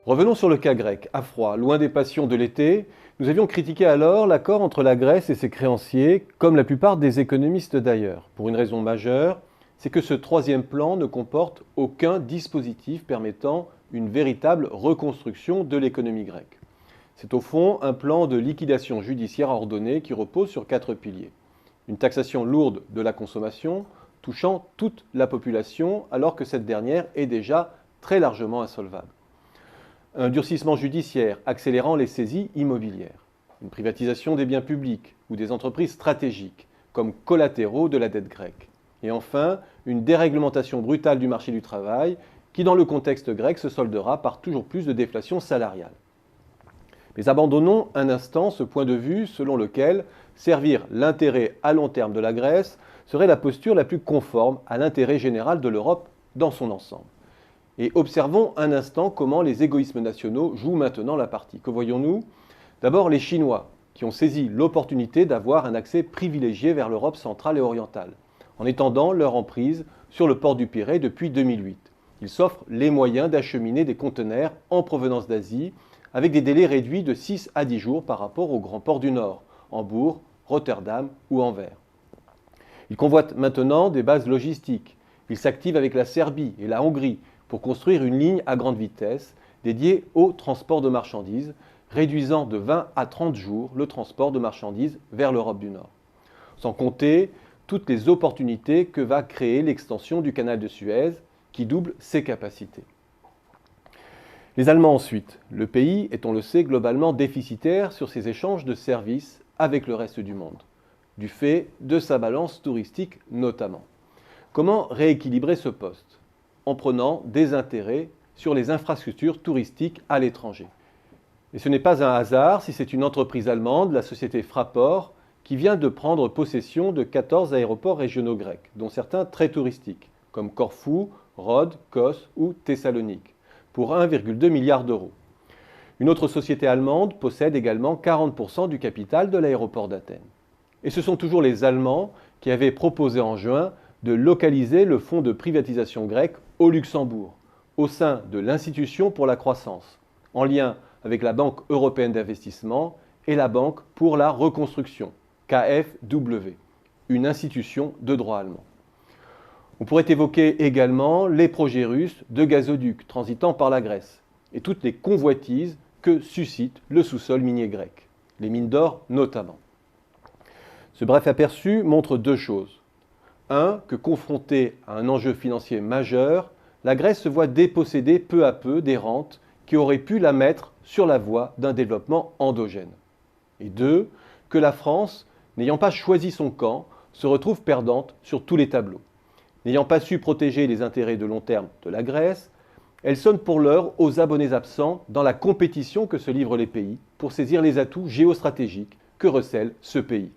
Revenons sur le cas grec. À froid, loin des passions de l'été, nous avions critiqué alors l'accord entre la Grèce et ses créanciers, comme la plupart des économistes d'ailleurs, pour une raison majeure, c'est que ce troisième plan ne comporte aucun dispositif permettant une véritable reconstruction de l'économie grecque. C'est au fond un plan de liquidation judiciaire ordonnée qui repose sur 4 piliers. Une taxation lourde de la consommation, touchant toute la population alors que cette dernière est déjà très largement insolvable. Un durcissement judiciaire accélérant les saisies immobilières. Une privatisation des biens publics ou des entreprises stratégiques comme collatéraux de la dette grecque. Et enfin, une déréglementation brutale du marché du travail qui, dans le contexte grec, se soldera par toujours plus de déflation salariale. Mais abandonnons un instant ce point de vue selon lequel servir l'intérêt à long terme de la Grèce serait la posture la plus conforme à l'intérêt général de l'Europe dans son ensemble. Et observons un instant comment les égoïsmes nationaux jouent maintenant la partie. Que voyons-nous ? D'abord les Chinois, qui ont saisi l'opportunité d'avoir un accès privilégié vers l'Europe centrale et orientale, en étendant leur emprise sur le port du Pirée depuis 2008. Ils s'offrent les moyens d'acheminer des conteneurs en provenance d'Asie, avec des délais réduits de 6 à 10 jours par rapport aux grands ports du Nord, Hambourg, Rotterdam ou Anvers. Ils convoitent maintenant des bases logistiques. Ils s'activent avec la Serbie et la Hongrie pour construire une ligne à grande vitesse dédiée au transport de marchandises, réduisant de 20 à 30 jours le transport de marchandises vers l'Europe du Nord. Sans compter toutes les opportunités que va créer l'extension du canal de Suez, qui double ses capacités. Les Allemands ensuite. Le pays est, on le sait, globalement déficitaire sur ses échanges de services avec le reste du monde, du fait de sa balance touristique notamment. Comment rééquilibrer ce poste ? En prenant des intérêts sur les infrastructures touristiques à l'étranger. Et ce n'est pas un hasard si c'est une entreprise allemande, la société Fraport, qui vient de prendre possession de 14 aéroports régionaux grecs, dont certains très touristiques, comme Corfou, Rhodes, Kos ou Thessalonique, pour 1,2 milliard d'euros. Une autre société allemande possède également 40% du capital de l'aéroport d'Athènes. Et ce sont toujours les Allemands qui avaient proposé en juin de localiser le fonds de privatisation grec au Luxembourg, au sein de l'Institution pour la croissance, en lien avec la Banque européenne d'investissement et la Banque pour la reconstruction, KfW, une institution de droit allemand. On pourrait évoquer également les projets russes de gazoducs transitant par la Grèce et toutes les convoitises que suscite le sous-sol minier grec, les mines d'or notamment. Ce bref aperçu montre deux choses. Un, que confrontée à un enjeu financier majeur, la Grèce se voit déposséder peu à peu des rentes qui auraient pu la mettre sur la voie d'un développement endogène. Et deux, que la France, n'ayant pas choisi son camp, se retrouve perdante sur tous les tableaux. N'ayant pas su protéger les intérêts de long terme de la Grèce, elle sonne pour l'heure aux abonnés absents dans la compétition que se livrent les pays pour saisir les atouts géostratégiques que recèle ce pays.